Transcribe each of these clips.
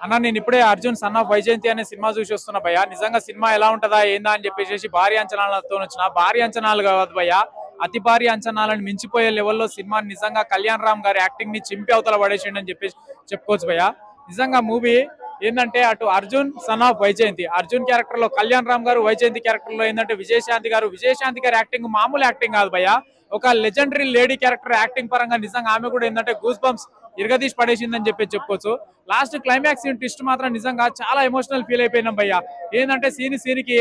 అన్న నేను ఇప్పుడే అర్జున్ సన్ ఆఫ్ వైజయంతి అనే సినిమా చూసి వస్తున్నా భయ్య. నిజంగా సినిమా ఎలా ఉంటదా ఏందా అని చెప్పేసి భారీ అంచనాలతో వచ్చిన. భారీ అంచనాలు కాదు భయ్య, అతి భారీ అంచనాలను మించిపోయే లెవెల్లో సినిమా నిజంగా కళ్యాణ్ రామ్ గారి యాక్టింగ్ ని చింపి అవతల పడేసిండి అని చెప్పేసి చెప్పుకోవచ్చు భయ్య. నిజంగా మూవీ ఏంటంటే అటు Arjun son of Vyjayanthi, Arjun character లో కళ్యాణ్ రామ్ గారు, వైజయంతి క్యారెక్టర్ లో ఏంటంటే విజయశాంతి గారి యాక్టింగ్ మామూలు యాక్టింగ్ కాదు భయ్య, ఒక లెజెండరీ లేడీ క్యారెక్టర్ యాక్టింగ్ పరంగా నిజంగా ఆమె కూడా ఏంటంటే గూస్ బంప్స్ ఇరగదీసి పడేసిందని చెప్పి చెప్పుకోవచ్చు. లాస్ట్ క్లైమాక్స్ ట్విస్ట్ మాత్రం నిజంగా చాలా ఎమోషనల్ ఫీల్ అయిపోయినాం భయ్య. ఏంటంటే సీనికి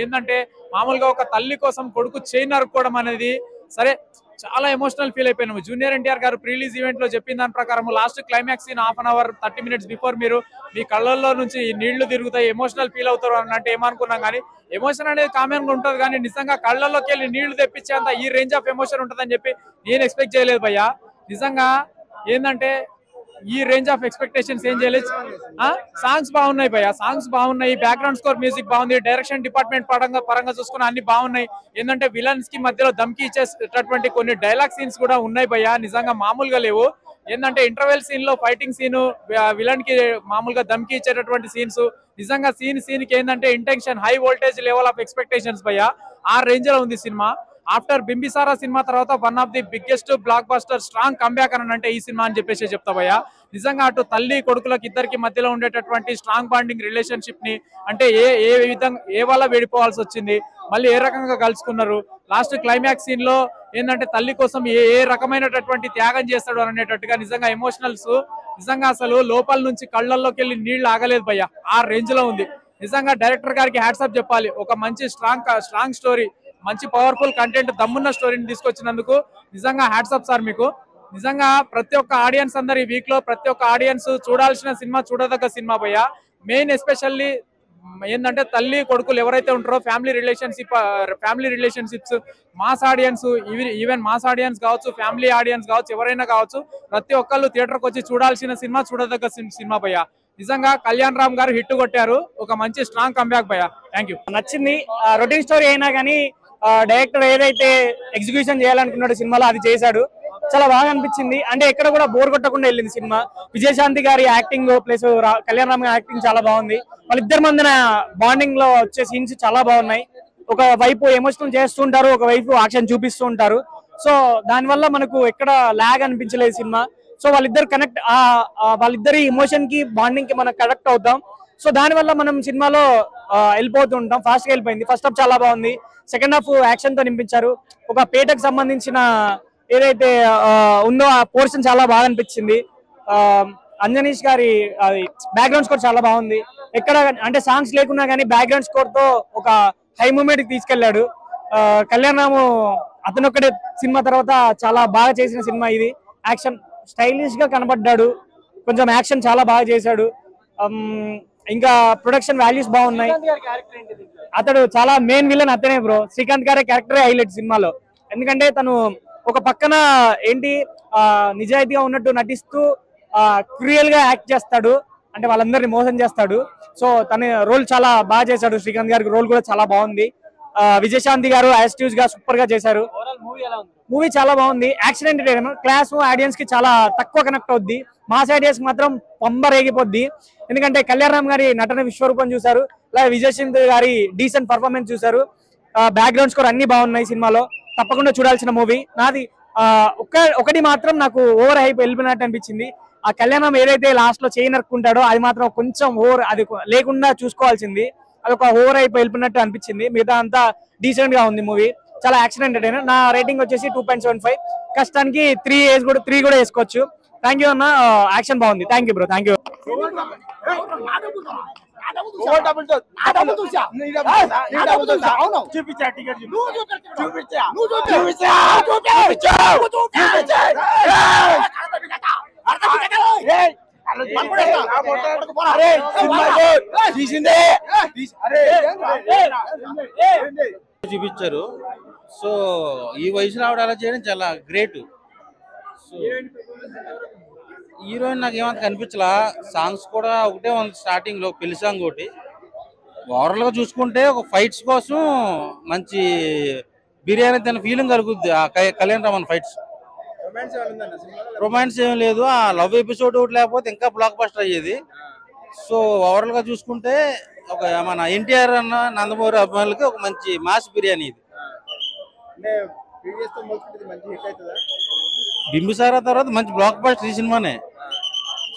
ఏంటంటే మామూలుగా ఒక తల్లి కోసం కొడుకు చేయి నరుక్కోవడం అనేది సరే చాలా ఎమోషనల్ ఫీల్ అయిపోయినాము. Junior NTR garu pre release event లో చెప్పిన దాని ప్రకారం last climax scene half an hour 30 minutes before మీరు మీ కళ్ళల్లో నుంచి నీళ్లు తిరుగుతాయి, ఎమోషనల్ ఫీల్ అవుతారు అన్నట్టు ఏమనుకున్నాం. కానీ ఎమోషన్ అనేది కామన్ గా ఉంటుంది, కానీ నిజంగా కళ్ళల్లోకి వెళ్ళి నీళ్లు తెప్పించేంత ఈ రేంజ్ ఆఫ్ ఎమోషన్ ఉంటుందని చెప్పి నేను ఎక్స్పెక్ట్ చేయలేదు భయ్య. నిజంగా ఏంటంటే ఈ రేంజ్ ఆఫ్ ఎక్స్పెక్టేషన్స్ ఏం చేయలేదు. సాంగ్స్ బాగున్నాయి భయ్య, సాంగ్స్ బాగున్నాయి, బ్యాక్గ్రౌండ్ స్కోర్ మ్యూజిక్ బాగుంది, డైరెక్షన్ డిపార్ట్మెంట్ పరంగా చూసుకున్న అన్ని బాగున్నాయి. ఏంటంటే విలన్స్ కి మధ్యలో దమ్కి ఇచ్చేటటువంటి కొన్ని డైలాగ్ సీన్స్ కూడా ఉన్నాయి భయ్య, నిజంగా మామూలుగా లేవు. ఏంటంటే ఇంటర్వెల్ సీన్ లో ఫైటింగ్ సీన్, విలన్ కి మామూలుగా దమ్కి ఇచ్చేటటువంటి సీన్స్, నిజంగా సీన్ కి ఏంటంటే intention high voltage level of expectations భయ్య, ఆ రేంజ్ లో ఉంది సినిమా. ఆఫ్టర్ బింబిసారా సినిమా తర్వాత one of the biggest block buster strong comeback అని అంటే ఈ సినిమా అని చెప్పేసి చెప్తా భయ్య. నిజంగా అటు తల్లి కొడుకులకు ఇద్దరికి మధ్యలో ఉండేటటువంటి స్ట్రాంగ్ బాండింగ్ రిలేషన్షిప్ ని అంటే ఏ విధంగా ఏ వల్ల విడిపోవాల్సి వచ్చింది, మళ్ళీ ఏ రకంగా కలుసుకున్నారు, లాస్ట్ క్లైమాక్స్ సీన్ లో ఏంటంటే తల్లి కోసం ఏ రకమైనటువంటి త్యాగం చేస్తాడు అనేటట్టుగా నిజంగా ఎమోషనల్స్ నిజంగా అసలు లోపల నుంచి కళ్ళల్లోకి వెళ్ళి నీళ్లు ఆగలేదు భయ్య, ఆ రేంజ్ లో ఉంది. నిజంగా డైరెక్టర్ గారికి హ్యాట్సాప్ చెప్పాలి. ఒక మంచి స్ట్రాంగ్ స్టోరీ, మంచి పవర్ఫుల్ కంటెంట్, దమ్మున్న స్టోరీని తీసుకొచ్చినందుకు నిజంగా హ్యాట్సాప్ సార్ మీకు. నిజంగా ప్రతి ఒక్క ఆడియన్స్ అందరు ఈ వీక్ లో ప్రతి ఒక్క ఆడియన్స్ చూడాల్సిన సినిమా, చూడదగ్గ సినిమా భయ్య. మెయిన్ ఎస్పెషల్లీ ఏంటంటే తల్లి కొడుకులు ఎవరైతే ఉంటారో family relationships mass audience, even mass audience కావచ్చు, ఫ్యామిలీ ఆడియన్స్ కావచ్చు, ఎవరైనా కావచ్చు, ప్రతి ఒక్కళ్ళు థియేటర్కి వచ్చి చూడాల్సిన సినిమా, చూడదగ్గ సినిమా భయ్య. నిజంగా కళ్యాణ్ రామ్ గారు హిట్ కొట్టారు, ఒక మంచి స్ట్రాంగ్ కంబ్యాక్ భయ్య. Thank you. నచ్చింది. రొటీన్ స్టోరీ అయినా కానీ డైరెక్టర్ ఏదైతే ఎగ్జిక్యూషన్ చేయాలనుకున్నాడు సినిమాలో అది చేశాడు, చాలా బాగా అనిపించింది. అంటే ఎక్కడ కూడా బోర్ కొట్టకుండా వెళ్ళింది సినిమా. విజయశాంతి గారి యాక్టింగ్ ప్లస్ కళ్యాణ్ రామ్ గారి యాక్టింగ్ చాలా బాగుంది. వాళ్ళిద్దరి మధ్యన బాండింగ్ లో వచ్చే సీన్స్ చాలా బాగున్నాయి. ఒక వైపు ఎమోషనల్ చేస్తుంటారు, ఒక వైపు యాక్షన్ చూపిస్తూ ఉంటారు. సో దానివల్ల మనకు ఎక్కడ లాగ్ అనిపించలేదు సినిమా. సో వాళ్ళిద్దరి ఎమోషన్ కి బాండింగ్ కి మనం కనెక్ట్ అవుతాం. సో దానివల్ల మనం సినిమాలో వెళ్ళిపోతూ ఉంటాం. ఫాస్ట్ గా వెళ్ళిపోయింది. ఫస్ట్ హాఫ్ చాలా బాగుంది, సెకండ్ హాఫ్ యాక్షన్ తో నింపించారు. ఒక పేటకు సంబంధించిన ఏదైతే ఉందో ఆ పోర్షన్ చాలా బాగా అనిపించింది. అంజనీష్ గారి బ్యాక్గ్రౌండ్ స్కోర్ చాలా బాగుంది. ఎక్కడ అంటే సాంగ్స్ లేకున్నా కానీ బ్యాక్గ్రౌండ్ స్కోర్ తో ఒక హై మూమెంట్ కి తీసుకెళ్లాడు. కళ్యాణ్ రాము అతనొక్కడే సినిమా తర్వాత చాలా బాగా చేసిన సినిమా ఇది. యాక్షన్ స్టైలిష్ గా కనబడ్డాడు, కొంచెం యాక్షన్ చాలా బాగా చేశాడు. ఇంకా ప్రొడక్షన్ వాల్యూస్ బాగున్నాయి. అతడు చాలా మెయిన్ విలన్ అతనే బ్రో. శ్రీకాంత్ గారి క్యారెక్టరే హైలైట్ సినిమాలో. ఎందుకంటే తను ఒక పక్కన ఏంటి నిజాయితీగా ఉన్నట్టు నటిస్తూ క్రియల్ గా యాక్ట్ చేస్తాడు, అంటే వాళ్ళందరినీ మోసం చేస్తాడు. సో తన రోల్ చాలా బాగా చేశాడు. శ్రీకాంత్ గారికి రోల్ కూడా చాలా బాగుంది. విజయశాంతి గారు యాస్టివ్స్ గా సూపర్ గా చేశారు. మూవీ చాలా బాగుంది. యాక్షన్ ఎంటర్టైన్మెంట్ క్లాస్ ఆడియన్స్ కి చాలా తక్కువ కనెక్ట్ అవుద్ది, మాస్ ఆడియన్స్ మాత్రం పంబరేగిపోద్ది. ఎందుకంటే కళ్యాణ్ రామ్ గారి నటన విశ్వరూపం చూసారు, అలాగే విజయశాంతి గారి డీసెంట్ పర్ఫార్మెన్స్ చూసారు. బ్యాక్గ్రౌండ్ స్కోర్ అన్ని బాగున్నాయి సినిమాలో. తప్పకుండా చూడాల్సిన మూవీ. నాది ఒకటి మాత్రం నాకు ఓవర్ హైప్ వెళ్ళిపోయినట్టు అనిపించింది. ఆ కళ్యాణం ఏదైతే లాస్ట్ లో చేయి నరుక్కుంటాడో అది మాత్రం కొంచెం అది లేకుండా చూసుకోవాల్సింది. అది ఒక ఓవర్ హైప్ వెళ్ళిపోయినట్టు అనిపించింది. మిగతా అంతా డీసెంట్ గా ఉంది మూవీ. చాలా యాక్షన్ ఎంటర్టైనర్. నా రేటింగ్ వచ్చేసి 2.75. కష్టానికి 3 కూడా వేసుకోవచ్చు. థ్యాంక్ యూ అన్న. యాక్షన్ బాగుంది. Thank you bro. Thank you. చూపించారు. సో ఈ వయసులో ఆవిడ అలా చేయడం చాలా గ్రేట్. సో హీరోయిన్ నాకు ఏమంత కనిపించలా. సాంగ్స్ కూడా ఒకటే ఉంది, స్టార్టింగ్ లో పెళ్లి సాంగ్ ఒకటి. ఓవరాల్ గా చూసుకుంటే ఒక ఫైట్స్ కోసం మంచి బిర్యానీ తిన్న ఫీలింగ్ కలుగుద్ది ఆ కళ్యాణ్ రామన్ ఫైట్స్. రొమాన్స్ ఏం లేదు. ఆ లవ్ ఎపిసోడ్ ఒకటి లేకపోతే ఇంకా బ్లాక్ బస్టర్ అయ్యేది. సో ఓవరాల్ గా చూసుకుంటే ఒక మన ఎన్టీఆర్ అన్న నందమూరి అభిమానులకి ఒక మంచి మాస్ బిర్యానీ ఇది. బింబిసారా తర్వాత మంచి బ్లాక్ బస్టర్ ఈ సినిమానే.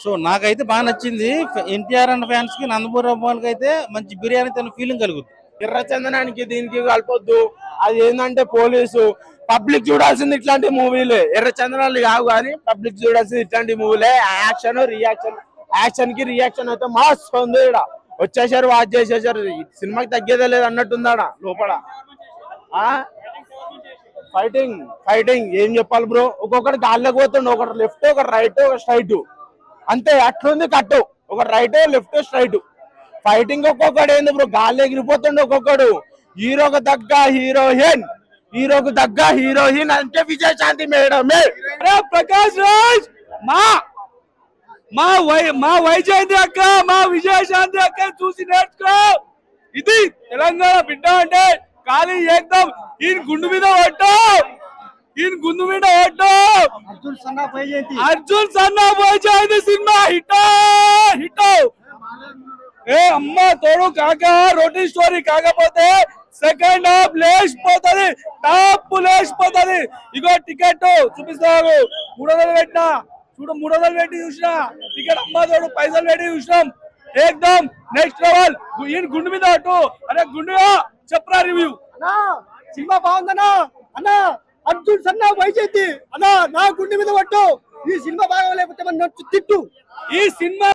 సో నాకైతే బాగా నచ్చింది. ఎన్టీఆర్ అన్న ఫ్యాన్స్ కి నందమూరి అభిమానులకి అయితే మంచి బిర్యానీ తిన్న ఫీలింగ్ కలుగుతుంది. ఎర్రచందనానికి దీనికి కలపొద్దు. అది ఏంటంటే పోలీసు పబ్లిక్ చూడాల్సింది ఇట్లాంటి మూవీలే. ఎర్రచందనాలు కావు కానీ పబ్లిక్ చూడాల్సింది ఇట్లాంటి మూవీలే. యాక్షన్ రియాక్షన్, యాక్షన్ కి రియాక్షన్ అయితే మస్తు ఉంది. ఇక్కడ వచ్చేసారు, వాచ్ చేసేసారు. సినిమాకి తగ్గేదే లేదు అన్నట్టుందాడ లోపల. ఫైటింగ్ ఫైటింగ్ ఏం చెప్పాలి బ్రో. ఒక్కొక్కటి గాల్లోకి పోతుండే, ఒకటి లెఫ్ట్, ఒకటి రైట్, ఒక స్ట్రైట్, అంతే. అట్లుంది కట్టు, ఒక రైట్ లెఫ్ట్ స్ట్రైట్. ఫైటింగ్ ఒక్కొక్కడు ఏంది బ్రో, గాల్లో ఎగిరిపోతుండే ఒక్కొక్కడు. హీరోకు తగ్గ హీరోయిన్, హీరోకు తగ్గ హీరోయిన్ అంటే విజయశాంతి మేడమే. ప్రకాష్ రాజ్ మా వైజయంతి అక్క, మా విజయశాంతి అక్క చూసి నేర్చుకో. ఇది తెలంగాణ బిడ్డ అంటే ఖాళీ ఏకదం ఈయన గుండు మీద పట్టు, ఈయన గుండు మీద పట్టు. అర్జున్ సన్నా వైజయంతి సినిమా హిట్ హిట్. ఏ అమ్మ తోడు కాక రొటీన్ స్టోరీ కాకపోతే సెకండ్ హాఫ్ లేచిపోతుంది, టాప్ లేచిపోతుంది. ఇగో టికెట్ చూపిస్తాను, 300 పెట్టినా చూడు, 300 పెట్టి చూసినా టికెట్. అమ్మ తోడు పైసలు పెట్టి చూసినాం. ఏకదం నెక్స్ట్ లెవెల్. ఈయన గుండు మీద అటు. అరే గుండుగా చెప్పరా రివ్యూ. సినిమా బాగుందన్నా అన్న. అర్జున్ సన్నా వైజయంతి అన్నా, నా గుండె మీద పట్టు. ఈ సినిమా బాగోలేకపోతే నన్ను తిట్టు. ఈ సినిమా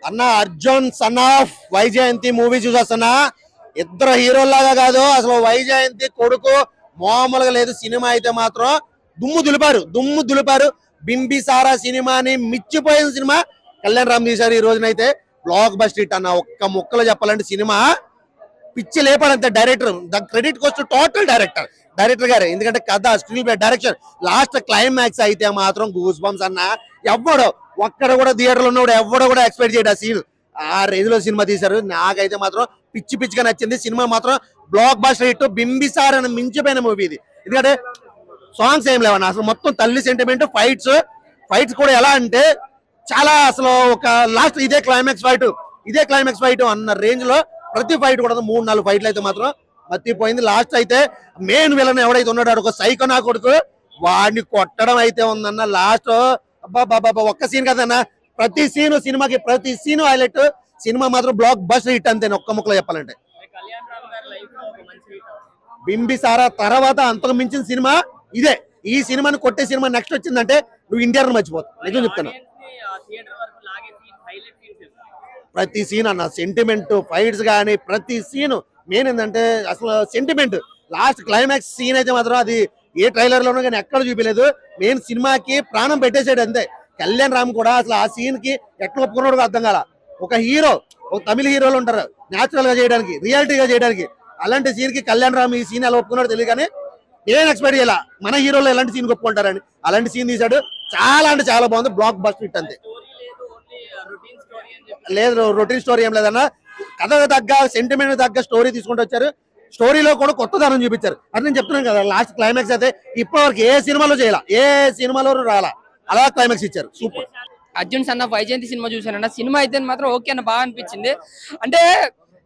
అన్న Arjun son of Vyjayanthi movie చూసేస్తున్నా. ఇద్దరు హీరోల్లాగా కాదు అసలు. వైజయంతి కొడుకు మామూలుగా లేదు. సినిమా అయితే మాత్రం దుమ్ము దులిపారు. బింబిసారా సినిమాని మిచ్చిపోయిన సినిమా కళ్యాణ్ రామ్ తీశారు. ఈ రోజునైతే బ్లాక్ బస్టర్ హిట్ అన్న. ఒక్క ముక్కలో చెప్పాలంటే సినిమా పిచ్చి లేపాడంతే. Director, the credit goes total director గారే. ఎందుకంటే కథ, screenplay, direction, last climax అయితే మాత్రం గూస్ బంప్స్ అన్న. ఎవ్వడో ఒక్కడ కూడా థియేటర్లో ఉన్నవాడు ఎవ్వడో కూడా ఎక్స్పెక్ట్ చేయడు ఆ సీన్. ఆ రేంజ్ లో సినిమా తీశారు. నాకైతే మాత్రం పిచ్చిగా నచ్చింది. సినిమా మాత్రం బ్లాక్ బస్టర్ హిట్. బింబిసారా అని మించిపోయిన మూవీ ఇది. ఎందుకంటే సాంగ్స్ ఏం లేవన్నా అసలు. మొత్తం తల్లి సెంటిమెంట్, ఫైట్స్ కూడా ఎలా అంటే చాలా అసలు ఒక లాస్ట్ ఇదే క్లైమాక్స్ ఫైట్ అన్న రేంజ్ లో ప్రతి ఫైట్ కూడా 3-4 ఫైట్లు అయితే మాత్రం మర్చిపోయింది. లాస్ట్ అయితే మెయిన్ విలన్ ఎవడైతే ఉన్నాడో ఒక సైకో నా కొడుకు, వాడిని కొట్టడం అయితే ఉందన్న లాస్ట్. అబ్బా ఒక్క సీన్ కదన్నా, ప్రతి సీను హైలైట్. సినిమా మాత్రం బ్లాక్ బస్టర్ హిట్ అంతే ఒక్క ముక్కలో చెప్పాలంటే. బింబిసారా తర్వాత అంతకు మించిన సినిమా ఇదే. ఈ సినిమాని కొట్టే సినిమా నెక్స్ట్ వచ్చిందంటే నువ్వు ఇండియాను మర్చిపోతావు. నిజం చెప్తాను. ప్రతి సీన్ అన్న సెంటిమెంట్, ఫైట్స్ కానీ ప్రతి సీన్ మెయిన్ ఏంటంటే అసలు సెంటిమెంట్. లాస్ట్ క్లైమాక్స్ సీన్ అయితే మాత్రం అది ఏ ట్రైలర్ లోనూ కానీ ఎక్కడ చూపించలేదు. మెయిన్ సినిమాకి ప్రాణం పెట్టేసాడు అంతే. కళ్యాణ్ రామ్ కూడా అసలు ఆ సీన్ కి ఎట్లా ఒప్పుకున్నాడు అర్థం కాల. ఒక తమిళ హీరోలు ఉంటారు న్యాచురల్ గా చేయడానికి, రియాలిటీగా చేయడానికి. అలాంటి సీన్ కి కళ్యాణ్ రామ్ ఈ సీన్ ఎలా ఒప్పుకున్నాడు తెలియదు కానీ నేను ఎక్స్పెక్ట్ చేయాల మన హీరోలు ఎలాంటి సీన్ ఒప్పుకుంటారని. అలాంటి సీన్ తీశాడు. చాలా అంటే చాలా బాగుంది. బ్లాక్ బస్టర్ హిట్ అంతే. లేదు రొటీన్ స్టోరీ ఏం లేదన్న. కథకు తగ్గ సెంటిమెంట్ తగ్గ స్టోరీ తీసుకుంటూ వచ్చారు. స్టోరీలో కూడా కొత్తదనం చూపించారు. అది నేను చెప్తున్నాను కదా. లాస్ట్ క్లైమాక్స్ అయితే ఇప్పటివరకు ఏ సినిమాలో రాలా అలా క్లైమాక్స్ ఇచ్చారు. Super. Arjun son of Vyjayanthi సినిమా చూసానన్న. సినిమా అయితే మాత్రం ఓకే అన్న, బాగా అనిపించింది. అంటే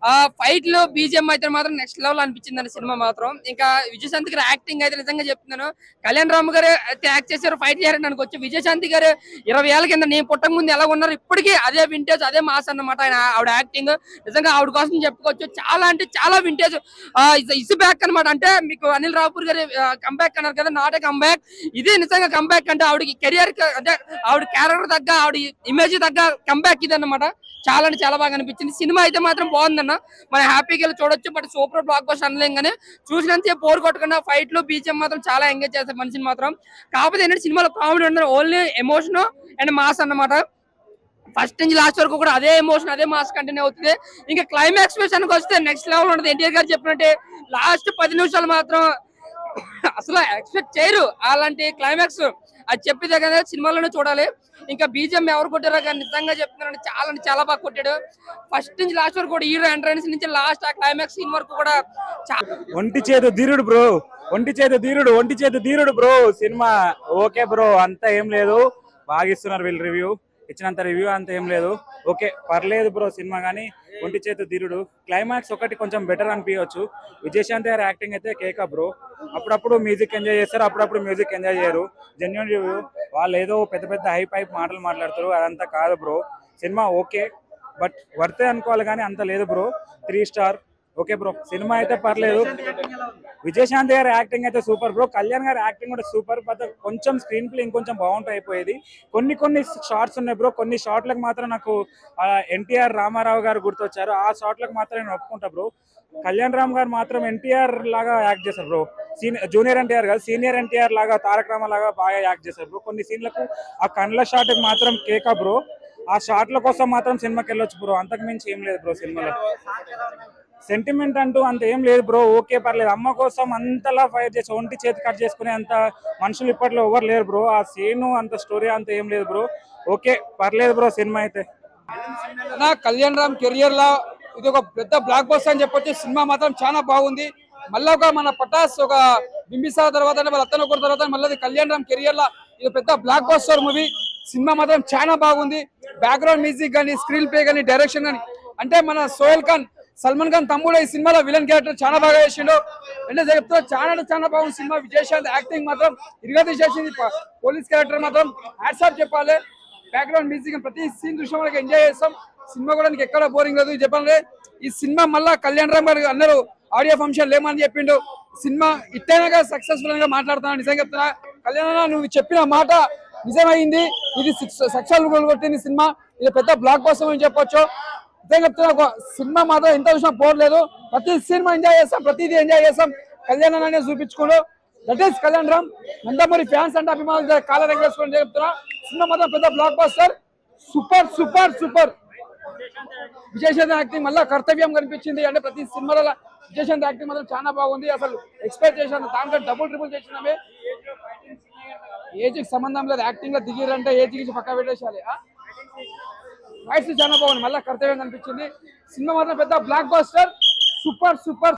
ఆ ఫైట్ లో బీజిఎం అయితే మాత్రం నెక్స్ట్ లెవెల్ అనిపించింది అన్న సినిమా మాత్రం. ఇంకా విజయశాంతి గారు యాక్టింగ్ అయితే నిజంగా చెప్తున్నాను. కళ్యాణ్ రామ్ గారు అయితే యాక్ట్ చేశారు, ఫైట్ చేయారని అనుకోవచ్చు. విజయశాంతి గారు 20 ఏళ్ళ కింద నేను పుట్టక ముందు ఎలా ఉన్నారు ఇప్పటికీ అదే వింటేజ్, అదే మాస్ అన్నమాట. ఆవిడ యాక్టింగ్ నిజంగా ఆవిడ కోసం చెప్పుకోవచ్చు. చాలా అంటే చాలా వింటేజ్. ఇస్ బ్యాక్ అనమాట. అంటే మీకు అనిల్ రావుపూర్ గారు కంబ్యాక్ అన్నారు కదా, నాట్ ఏ కంబ్యాక్. ఇది నిజంగా కంబ్యాక్. అంటే ఆవిడకి కెరియర్ అంటే ఆవిడ క్యారెక్టర్ తగ్గ, ఆవిడ ఇమేజ్ తగ్గ కంబ్యాక్ ఇది అన్నమాట. చాలా అంటే చాలా బాగా అనిపించింది. సినిమా అయితే మాత్రం బాగుందన్న, మనం హ్యాపీగా వెళ్ళి చూడొచ్చు. బట్ సూపర్ బ్లాక్ బస్టర్ అనలేం కానీ చూసినంత బోర్ కొట్టకుండా ఫైట్లు బీజిఎం మాత్రం చాలా ఎంగేజ్ చేస్తారు మనిషిని మాత్రం. కాకపోతే ఏంటంటే సినిమాలో కామెడీ ఉండదు, ఓన్లీ ఎమోషన్ అండ్ మాస్ అన్నమాట. ఫస్ట్ నుంచి లాస్ట్ వరకు కూడా అదే ఎమోషన్, అదే మాస్ కంటిన్యూ అవుతుంది. ఇంకా క్లైమాక్స్ విషయానికి వస్తే నెక్స్ట్ లెవెల్ ఉంటుంది. ఎన్టీఆర్ గారు చెప్పినట్టే లాస్ట్ 10 నిమిషాలు మాత్రం అసలు ఎక్స్పెక్ట్ చేయరు అలాంటి క్లైమాక్స్. అది చెప్పేదే కదా సినిమాలోనే చూడాలి. ఇంకా బీజిఎం ఎవరు కొట్టారో కానీ నిజంగా చెప్తున్నారంటే చాలా అంటే చాలా బాగా కొట్టాడు. ఫస్ట్ నుంచి లాస్ట్ వరకు కూడా హీరో ఎంట్రన్స్ నుంచి లాస్ట్ ఆ క్లైమాక్స్ సీన్ వరకు కూడా ఒంటి చేతు ధీరుడు బ్రో సినిమా ఓకే బ్రో, అంతా ఏం లేదు. బాగా ఇస్తున్నారు వీళ్ళు రివ్యూ. ఇచ్చినంత రివ్యూ అంత ఏం లేదు. ఓకే పర్లేదు బ్రో సినిమా, కానీ ఒంటి చేతు ధీరుడు క్లైమాక్స్ ఒకటి కొంచెం బెటర్ అనిపించవచ్చు. విజయశాంతి గారి యాక్టింగ్ అయితే కేక బ్రో. అప్పుడప్పుడు మ్యూజిక్ ఎంజాయ్ చేస్తారు, అప్పుడప్పుడు మ్యూజిక్ ఎంజాయ్ చేయరు. Genuine review. వాళ్ళు ఏదో పెద్ద పెద్ద హైప్ మాటలు మాట్లాడతారు, అదంతా కాదు బ్రో. సినిమా ఓకే బట్ వర్తే అనుకోవాలి కానీ అంత లేదు bro. 3 star okay bro. Cinema అయితే పర్లేదు. విజయశాంతి గారి యాక్టింగ్ అయితే సూపర్ బ్రో. కళ్యాణ్ గారి యాక్టింగ్ కూడా సూపర్. బట్ కొంచెం స్క్రీన్ ప్లే ఇంకొంచెం బాగుంటూ అయిపోయేది. కొన్ని షార్ట్స్ ఉన్నాయి బ్రో. కొన్ని షార్ట్లకు మాత్రం నాకు ఎన్టీఆర్ రామారావు గారు గుర్తొచ్చారు. ఆ షార్ట్లకు మాత్రం నేను ఒప్పుకుంటా బ్రో. కళ్యాణ్ రామ్ గారు మాత్రం ఎన్టీఆర్ లాగా యాక్ట్ చేశారు బ్రో. జూనియర్ ఎన్టీఆర్ కాదు, సీనియర్ ఎన్టీఆర్ లాగా, తారక రామ లాగా బాగా యాక్ట్ చేశారు బ్రో. కొన్ని సీన్లకు ఆ కండ్ల షాట్ మాత్రం కేక బ్రో. ఆ షాట్ల కోసం మాత్రం సినిమాకి వెళ్ళొచ్చు బ్రో, అంతకు మించి ఏం లేదు బ్రో. సినిమాలో సెంటిమెంట్ అంటూ అంత ఏం లేదు బ్రో. ఓకే పర్లేదు. అమ్మ కోసం అంతలా ఫైట్ చేసి ఒంటి చేతి కట్ చేసుకునే అంత మనుషులు ఇప్పట్లో ఎవరు లేరు బ్రో. ఆ సీను అంత స్టోరీ అంత ఏం లేదు బ్రో. ఓకే పర్లేదు బ్రో సినిమా అయితే. కళ్యాణ్ రామ్ కెరియర్ లా ఇది ఒక పెద్ద బ్లాక్ బస్టర్ అని చెప్పొచ్చు. సినిమా మాత్రం చాలా బాగుంది. మళ్ళీ ఒక మన పటాస్ ఒక బింబిసార తర్వాత వాళ్ళ అత్తన ఒకరి తర్వాత మళ్ళీ కళ్యాణ్ రామ్ కెరియర్ లా ఇది పెద్ద బ్లాక్ బస్టర్ మూవీ. సినిమా మాత్రం చాలా బాగుంది. బ్యాక్గ్రౌండ్ మ్యూజిక్ కానీ, స్క్రీన్ ప్లే కానీ, డైరెక్షన్ కానీ, అంటే మన సోహెల్ ఖాన్, సల్మాన్ ఖాన్ తమ్ముడు ఈ సినిమాలో విలన్ క్యారెక్టర్ చాలా బాగా చేసిండు. అంటే చెప్తా చాలా బాగుంది సినిమా. విజయశాంతి యాక్టింగ్ మాత్రం ఇరగదీసేసింది. పోలీస్ క్యారెక్టర్ మాత్రం హ్యాట్స్ ఆఫ్ చెప్పాలి. బ్యాక్గ్రౌండ్ మ్యూజిక్ ప్రతి సీన్ చూసిన వాళ్ళకి ఎంజాయ్ చేస్తాం. సినిమా కూడా నీకు ఎక్కడ బోరింగ్ లేదు. చెప్పాలి ఈ సినిమా మళ్ళా కళ్యాణ్ రామ్ గారు అన్నారు ఆడియో ఫంక్షన్ లేమని చెప్పిండు. సినిమా ఇట్టైనాగా సక్సెస్ఫుల్ గా మాట్లాడుతున్నా. నిజంగా చెప్తున్నా కళ్యాణ్, నువ్వు చెప్పిన మాట నిజమైంది. ఇది సక్సెస్ఫుల్ కొట్టింది సినిమా. ఇది పెద్ద బ్లాక్ బస్టర్ అని చెప్పొచ్చు. నిజంగా చెప్తున్నా ఒక సినిమా మాత్రం ఎంత చూసినా పోలేదు. ప్రతి సినిమా ఎంజాయ్ చేస్తాం, ప్రతిదీ ఎంజాయ్ చేస్తాం. కళ్యాణ్ అనే చూపించుకోడు. That is Kalyan Ram. Nandamuri fans అంటే అభిమానులు కాలర్ ఎగరేసుకొని చెప్తున్నా. సినిమా మాత్రం పెద్ద blockbuster. Super super super. Vijayashanti acting మళ్ళీ కర్తవ్యం కనిపించింది. అంటే ప్రతి సినిమాలో విజయశాంతి యాక్టింగ్ మాత్రం చాలా బాగుంది. అసలు ఎక్స్పెక్ట్ చేశాను దాంట్లో డబుల్ ట్రిపుల్ చేసినామే. ఏజ్ కి సంబంధం లేదు. యాక్టింగ్ లో దిగిరంటే ఏజ్ కి పక్క పెట్టేసాలి. ఫైట్స్ చాలా బాగుంది. మళ్ళీ కర్తవ్యం కనిపించింది. సినిమా మాత్రం పెద్ద బ్లాక్ బస్టర్. Super super.